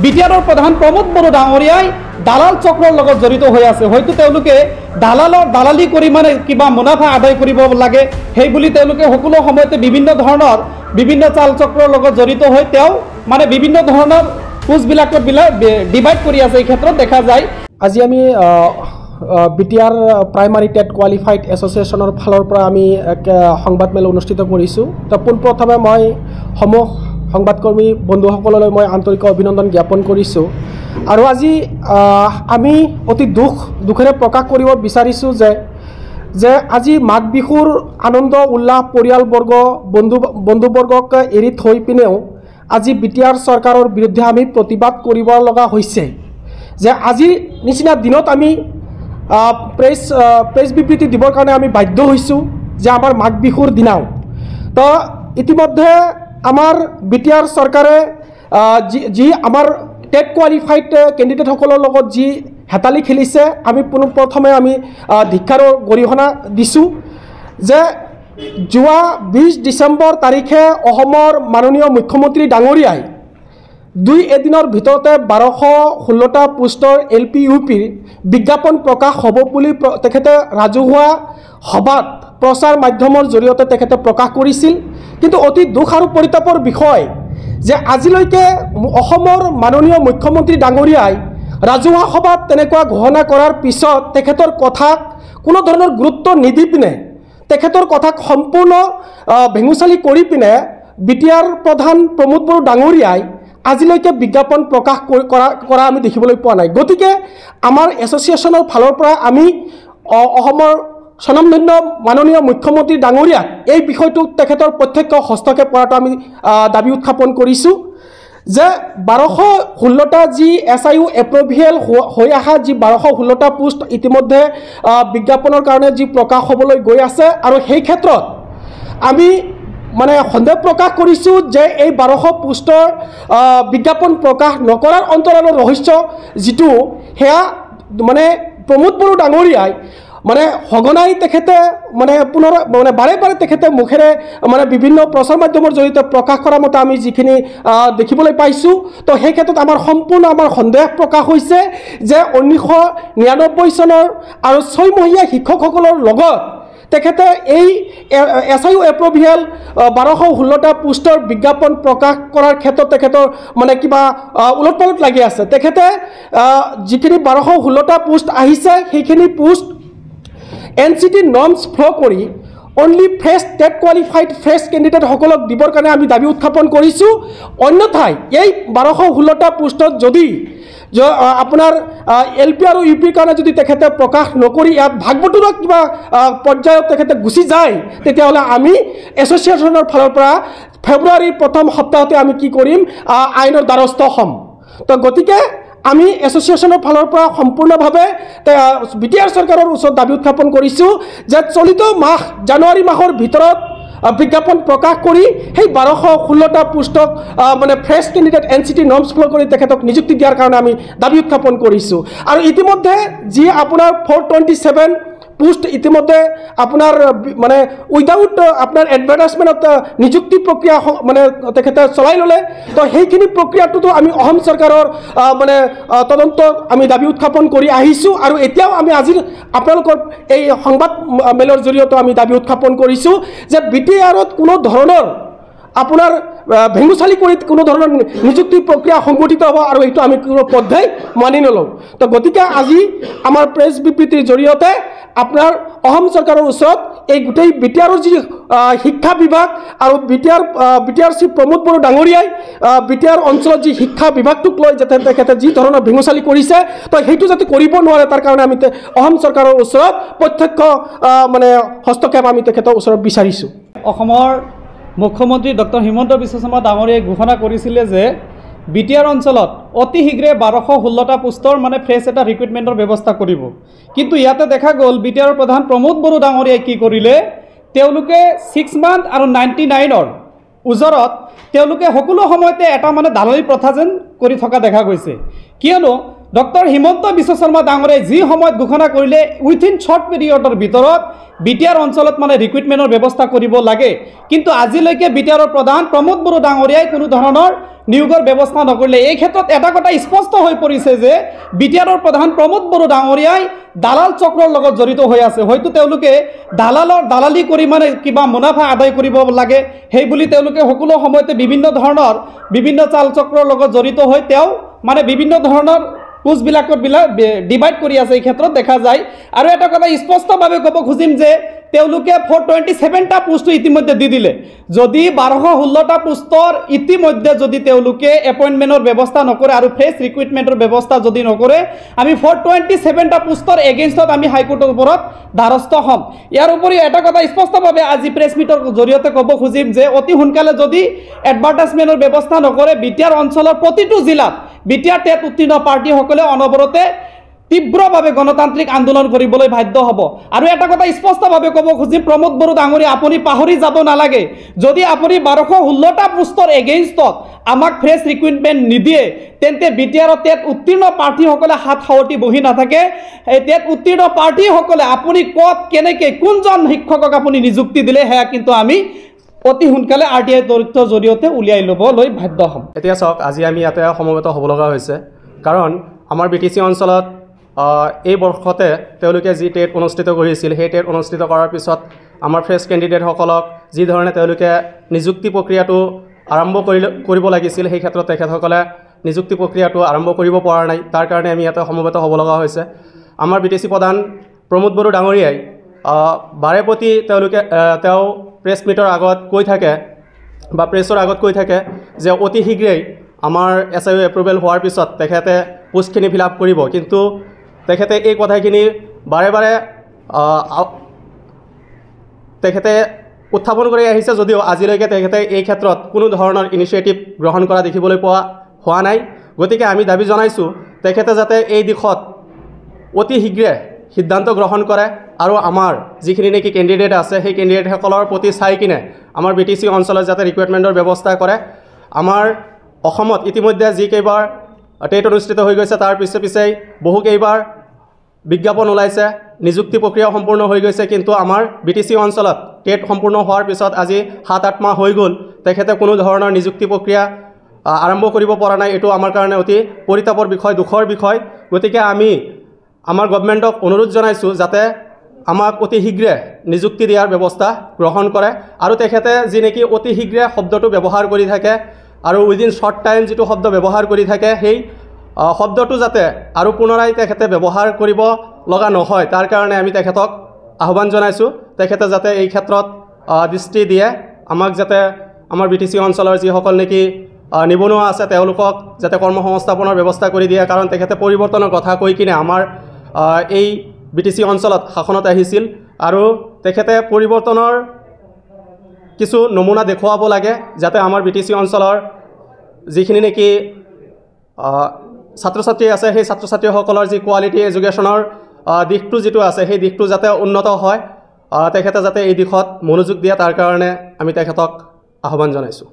বিটিআৰৰ প্ৰধান প্ৰমোদ বড়ো ডাঙৰীয়াই দালাল চক্ৰৰ লগত জড়িত হৈ আছে। হয়তো তেওঁলোকে দালালি কৰি মানে কিবা মুনাফা আদায় কৰিব লাগে, সেই বুলি তেওঁলোকে সকলো সময়তে বিভিন্ন চাল চক্ৰৰ লগত জড়িত হৈ তেওঁ মানে বিভিন্ন ধৰণৰ পোষ্টবিলাকত ডিভাইড কৰি আছে। এই ক্ষেত্ৰত দেখা যায় আজি আমি বিটিআৰ প্ৰাইমাৰী টেট কোৱালিফাইড এছ'চিয়েশ্যনৰ ফালৰ পৰা আমি সংবাদমেল অনুষ্ঠিত কৰিছোঁ। তো পোনপ্ৰথমে মই সমূহ সংবাদকৰ্মী বন্ধুসকললৈ মই আন্তৰিক অভিনন্দন জ্ঞাপন কৰিছোঁ। আৰু আজি আমি অতি দুখেৰে প্ৰকাশ কৰিব বিচাৰিছোঁ যে আজি মাঘ বিহুৰ আনন্দ উল্লাস পৰিয়ালবৰ্গ বন্ধুবৰ্গক এৰি থৈ পিনেও আজি বিটিআৰ চৰকাৰৰ বিৰুদ্ধে আমি প্ৰতিবাদ কৰিব লগা হৈছে। যে আজিৰ নিচিনা দিনত আমি প্ৰেছ বিবৃতি দিবৰ কাৰণে আমি বাধ্য হৈছোঁ যে আমাৰ মাঘ বিহুৰ দিনাও। তো ইতিমধ্যে আমাৰ বিটিআৰ চৰকাৰে যি আমাৰ টেট কোৱালিফাইড কেণ্ডিডেটসকলৰ লগত যি হেতালি খেলিছে, আমি পোনপ্ৰথমে আমি ধিক্কাৰৰ গৰিহণা দিছোঁ। যে যোৱা 20 ডিচেম্বৰ তাৰিখে অসমৰ মাননীয় মুখ্যমন্ত্ৰী ডাঙৰীয়াই 2 এদিনৰ ভিতৰতে 1216টা পোষ্টৰ LP UPৰ বিজ্ঞাপন প্ৰকাশ হ'ব বুলি তেখেতে ৰাজহুৱা সভাত প্ৰচাৰ মাধ্যমৰ জৰিয়তে তেখেতে প্ৰকাশ কৰিছিল। কিন্তু অতি দুখ আৰু পৰিতাপৰ বিষয় যে আজিলৈকে অসমৰ মাননীয় মুখ্যমন্ত্ৰী ডাঙৰীয়াই ৰাজহুৱা সভাত তেনেকুৱা ঘোষণা কৰাৰ পিছত তেখেতৰ কথাক কোনো ধৰণৰ গুৰুত্ব নিদি পিনে, তেখেতৰ কথাক সম্পূৰ্ণ ভেঙুচালি কৰি পিনে বিটিআৰ প্ৰধান প্ৰমোদ বড়ো ডাঙৰীয়াই আজিলৈকে বিজ্ঞাপন প্ৰকাশ কৰা আমি দেখিবলৈ পোৱা নাই। গতিকে আমাৰ এছ'চিয়েশ্যনৰ ফালৰ পৰা আমি অসমৰ স্বনামধন্য মাননীয় মুখ্যমন্ত্ৰী ডাঙৰীয়াক এই বিষয়টোত তেখেতৰ প্ৰত্যক্ষ হস্তক্ষেপ কৰাটো আমি দাবী উত্থাপন কৰিছোঁ। যে 1216টা যি SIU এপ্ৰভেল হৈ অহা যি 1216টা পোষ্ট ইতিমধ্যে বিজ্ঞাপনৰ কাৰণে যি প্ৰকাশ হ'বলৈ গৈ আছে, আৰু সেই ক্ষেত্ৰত আমি মানে সন্দেহ প্ৰকাশ কৰিছোঁ যে এই 1200 পোষ্টৰ বিজ্ঞাপন প্ৰকাশ নকৰাৰ অন্তৰালৰ ৰহস্য যিটো, সেয়া মানে প্ৰমোদ বড়ো ডাঙৰীয়াই মানে সঘনাই তেখেতে মানে বাৰে বাৰে তেখেতে মুখেৰে মানে বিভিন্ন প্ৰচাৰ মাধ্যমৰ জৰিয়তে প্ৰকাশ কৰা মতে আমি যিখিনি দেখিবলৈ পাইছোঁ। তো সেই ক্ষেত্ৰত আমাৰ সম্পূৰ্ণ সন্দেহ প্ৰকাশ হৈছে যে 1999 চনৰ আৰু 6 মহীয়া শিক্ষকসকলৰ লগত তেখেতে এই SIU এপ্ৰভেল 1216টা পোষ্টৰ বিজ্ঞাপন প্ৰকাশ কৰাৰ ক্ষেত্ৰত তেখেতৰ মানে কিবা উলট-পালট লাগি আছে। তেখেতে যিখিনি 1216টা পোষ্ট আহিছে সেইখিনি পোষ্ট NCT নৰ্মছ ফ'ল' কৰি only fresh TET qualified fresh কেণ্ডিডেটসকলক দিবৰ কাৰণে আমি দাবী উত্থাপন কৰিছোঁ। অন্যথাই এই 1216টা পোষ্টত যদি আপোনাৰ LP আৰু UPৰ কাৰণে যদি তেখেতে প্ৰকাশ নকৰি ইয়াত ভাগ বতৰা কিবা পৰ্যায়ত তেখেতে গুচি যায়, তেতিয়াহ'লে আমি এছ'চিয়েশ্যনৰ ফালৰ পৰা ফেব্ৰুৱাৰীৰ প্ৰথম সপ্তাহতে আমি কি কৰিম, আইনৰ দ্বাৰস্থ হ'ম। তো গতিকে আমি এছ'চিয়েশ্যনৰ ফালৰ পৰা সম্পূৰ্ণভাৱে বিটিআৰ চৰকাৰৰ ওচৰত দাবী উত্থাপন কৰিছোঁ যে চলিত মাহ জানুৱাৰী মাহৰ ভিতৰত বিজ্ঞাপন প্ৰকাশ কৰি সেই 1216টা পোষ্টক মানে fresh candidate NCT norms follow' কৰি তেখেতক নিযুক্তি দিয়াৰ কাৰণে আমি দাবী উত্থাপন কৰিছোঁ। আৰু ইতিমধ্যে যি আপোনাৰ 427 পোষ্ট ইতিমধ্যে আপোনাৰ মানে উইদাউট আপোনাৰ এডভাৰটাইজমেণ্টত নিযুক্তি প্ৰক্ৰিয়া মানে তেখেতে চলাই ল'লে। তো সেইখিনি প্ৰক্ৰিয়াটোতো আমি অসম চৰকাৰৰ মানে তদন্ত আমি দাবী উত্থাপন কৰি আহিছোঁ। আৰু এতিয়াও আমি আজিৰ আপোনালোকৰ এই সংবাদ মেলৰ জৰিয়তে আমি দাবী উত্থাপন কৰিছোঁ যে বিটিআৰত কোনো ধৰণৰ আপোনাৰ ভেঙুচালি কৰি কোনো ধৰণৰ নিযুক্তি প্ৰক্ৰিয়া সংগঠিত হ'ব, আৰু এইটো আমি কোনো পৰ্যায় মানি নলওঁ। তো গতিকে আজি আমাৰ প্ৰেছ বিবৃতিৰ জৰিয়তে আপোনাৰ অসম চৰকাৰৰ ওচৰত এই গোটেই বিটিআৰৰ যি শিক্ষা বিভাগ আৰু বিটিআৰ শ্ৰী প্ৰমোদ বড়ো ডাঙৰীয়াই বিটিআৰ অঞ্চলত যি শিক্ষা বিভাগটোক লৈ যাতে তেখেতে যি ধৰণৰ ভেঙুচালি কৰিছে, তো সেইটো যাতে কৰিব নোৱাৰে তাৰ কাৰণে আমি অসম চৰকাৰৰ ওচৰত প্ৰত্যক্ষ মানে হস্তক্ষেপ আমি তেখেতৰ ওচৰত বিচাৰিছোঁ। অসমৰ মুখ্যমন্ত্ৰী ডক্টৰ হিমন্ত বিশ্ব শৰ্মা ডাঙৰীয়াই ঘোষণা কৰিছিলে যে বিটিআৰ অঞ্চলত অতি শীঘ্ৰে 1216টা পোষ্টৰ মানে ফ্ৰেছ এটা ৰিক্ৰুইটমেণ্টৰ ব্যৱস্থা কৰিব। কিন্তু ইয়াতে দেখা গ'ল বিটিআৰৰ প্ৰধান প্ৰমোদ বড়ো ডাঙৰীয়াই কি কৰিলে, তেওঁলোকে 6 মান্থ আৰু 99ৰ ওজৰত তেওঁলোকে সকলো সময়তে এটা মানে দালালি প্ৰথা যেন কৰি থকা দেখা গৈছে কিয়নো ডক্টৰ হিমন্ত বিশ্ব শৰ্মা ডাঙৰে যি সময়ত ঘোষণা কৰিলে উইথিন শ্বৰ্ট পিৰিয়ডৰ ভিতৰত বিটিআৰ অঞ্চলত মানে ৰিক্ৰুইটমেণ্টৰ ব্যৱস্থা কৰিব লাগে কিন্তু আজিলৈকে বিটিআৰৰ প্ৰধান প্ৰমোদ বড়ো ডাঙৰীয়াই কোনো ধৰণৰ নিয়োগৰ ব্যৱস্থা নকৰিলে এই ক্ষেত্ৰত এটা কথা স্পষ্ট হৈ পৰিছে যে বিটিআৰৰ প্ৰধান প্ৰমোদ বড়ো ডাঙৰীয়াই দালাল চক্ৰৰ লগত জড়িত হৈ আছে হয়তো তেওঁলোকে দালালি কৰি মানে কিবা মুনাফা আদায় কৰিব লাগে সেই বুলি তেওঁলোকে সকলো সময়তে বিভিন্ন চাল চক্ৰৰ লগত জড়িত হৈ তেওঁ মানে বিভিন্ন ধৰণৰ পোষ্টবিলাকত ডিভাইড কৰি আছে এই ক্ষেত্ৰত দেখা যায় আৰু এটা কথা স্পষ্টভাৱে ক'ব খুজিম যে তেওঁলোকে 427টা পোষ্ট ইতিমধ্যে দি দিলে যদি 1216টা পোষ্টৰ ইতিমধ্যে যদি তেওঁলোকে এপইণ্টমেণ্টৰ ব্যৱস্থা নকৰে আৰু ফ্ৰেছ ৰিক্ৰুইটমেণ্টৰ ব্যৱস্থা যদি নকৰে আমি 427টা পোষ্টৰ এগেইনষ্টত আমি হাইকোৰ্টৰ ওপৰত দ্বাৰস্থ হ'ম ইয়াৰ উপৰিও এটা কথা স্পষ্টভাৱে আজি প্ৰেছ মিটৰ জৰিয়তে ক'ব খুজিম যে অতি সোনকালে যদি এডভাৰটাইজমেণ্টৰ ব্যৱস্থা নকৰে বিটিআৰ অঞ্চলৰ প্ৰতিটো জিলাত বিটিআৰ টেট উত্তীৰ্ণ পাৰ্টিসকলে অনবৰতে তীব্ৰভাৱে গণতান্ত্ৰিক আন্দোলন কৰিবলৈ বাধ্য হ'ব আৰু এটা কথা স্পষ্টভাৱে ক'ব খুজিম প্ৰমোদ বড়ো ডাঙৰীয়া আপুনি পাহৰি যাব নালাগে যদি আপুনি 1216টা পোষ্টৰ এগেইনষ্টত আমাক ফ্ৰেছ ৰিক্ৰুইটমেণ্ট নিদিয়ে তেন্তে বিটিআৰৰ টেট উত্তীৰ্ণ প্ৰাৰ্থীসকলে হাত সাৱটি বহি নাথাকে এই টেট উত্তীৰ্ণ প্ৰাৰ্থীসকলে আপুনি ক'ত কেনেকৈ কোনজন শিক্ষকক আপুনি নিযুক্তি দিলে সেয়া কিন্তু আমি অতি সোনকালে RTI তথ্যৰ জৰিয়তে উলিয়াই ল'বলৈ বাধ্য হ'ম এতিয়া চাওক আজি আমি ইয়াতে সমবেত হ'ব লগা হৈছে কাৰণ আমাৰ BTC অঞ্চলত এই বৰ্ষতে তেওঁলোকে যি টেট অনুষ্ঠিত কৰিছিল সেই টেট অনুষ্ঠিত কৰাৰ পিছত আমাৰ ফ্ৰেছ কেণ্ডিডেটসকলক যি ধৰণে তেওঁলোকে নিযুক্তি প্ৰক্ৰিয়াটো আৰম্ভ কৰিব লাগিছিল সেই ক্ষেত্ৰত তেখেতসকলে নিযুক্তি প্ৰক্ৰিয়াটো আৰম্ভ কৰিব পৰা নাই তাৰ কাৰণে আমি ইয়াতে সমবেত হ'ব লগা হৈছে আমাৰ BTC প্ৰধান প্ৰমোদ বড়ো ডাঙৰীয়াই বাৰে প্ৰতি তেওঁ প্ৰেছ মিটৰ আগত কৈ থাকে বা প্ৰেছৰ আগত কৈ থাকে যে অতি শীঘ্ৰেই আমাৰ SIO এপ্ৰুভেল হোৱাৰ পিছত তেখেতে পোষ্টখিনি ফিল আপ কৰিব কিন্তু তেখেতে এই কথাখিনি বাৰে বাৰে তেখেতে উত্থাপন কৰি আহিছে যদিও আজিলৈকে তেখেতে এই ক্ষেত্ৰত কোনো ধৰণৰ ইনিচিয়েটিভ গ্ৰহণ কৰা দেখিবলৈ পোৱা হোৱা নাই গতিকে আমি দাবী জনাইছোঁ তেখেতে যাতে এই দিশত অতি শীঘ্ৰে সিদ্ধান্ত গ্ৰহণ কৰে আৰু আমাৰ যিখিনি নেকি কেণ্ডিডেট আছে সেই কেণ্ডিডেটসকলৰ প্ৰতি চাই কিনে আমাৰ BTC অঞ্চলত যাতে ৰিক্ৰুইটমেণ্টৰ ব্যৱস্থা কৰে আমাৰ অসমত ইতিমধ্যে যি কেইবাৰ টেট অনুষ্ঠিত হৈ গৈছে তাৰ পিছে বহু কেইবাৰ বিজ্ঞাপন ওলাইছে নিযুক্তি প্ৰক্ৰিয়া সম্পূৰ্ণ হৈ গৈছে কিন্তু আমাৰ BTC অঞ্চলত টেট সম্পূৰ্ণ হোৱাৰ পিছত আজি 7-8 মাহ হৈ গ'ল তেখেতে কোনো ধৰণৰ নিযুক্তি প্ৰক্ৰিয়া আৰম্ভ কৰিব পৰা নাই এটো আমাৰ কাৰণে অতি পৰিতাপৰ বিষয় দুখৰ বিষয় গতিকে আমি আমাৰ গভৰ্ণমেণ্টক অনুৰোধ জনাইছোঁ যাতে আমাক অতি শীঘ্ৰে নিযুক্তি দিয়াৰ ব্যৱস্থা গ্ৰহণ কৰে আৰু তেখেতে যি নেকি অতি শীঘ্ৰে শব্দটো ব্যৱহাৰ কৰি থাকে আৰু উইদিন শ্বৰ্ট টাইম যিটো শব্দ ব্যৱহাৰ কৰি থাকে সেই শব্দটো যাতে আৰু পুনৰাই তেখেতে ব্যৱহাৰ কৰিব লগা নহয় তাৰ কাৰণে আমি তেখেতক আহ্বান জনাইছোঁ তেখেতে যাতে এই ক্ষেত্ৰত দৃষ্টি দিয়ে আমাক যাতে আমাৰ BTC অঞ্চলৰ যিসকল নেকি নিবনুৱা আছে তেওঁলোকক যাতে কৰ্মসংস্থাপনৰ ব্যৱস্থা কৰি দিয়ে কাৰণ তেখেতে পৰিৱৰ্তনৰ কথা কৈ কিনে আমাৰ এই BTC অঞ্চলত শাসনত আহিছিল আৰু তেখেতে পৰিৱৰ্তনৰ কিছু নমুনা দেখুৱাব লাগে যাতে আমাৰ BTC অঞ্চলৰ যিখিনি নেকি ছাত্ৰ ছাত্ৰী আছে সেই ছাত্ৰ ছাত্ৰীসকলৰ যি কোৱালিটি এডুকেশ্যনৰ দিশটো যিটো আছে সেই দিশটো যাতে উন্নত হয় তেখেতে যাতে এই দিশত মনোযোগ দিয়ে তাৰ কাৰণে আমি তেখেতক আহ্বান জনাইছোঁ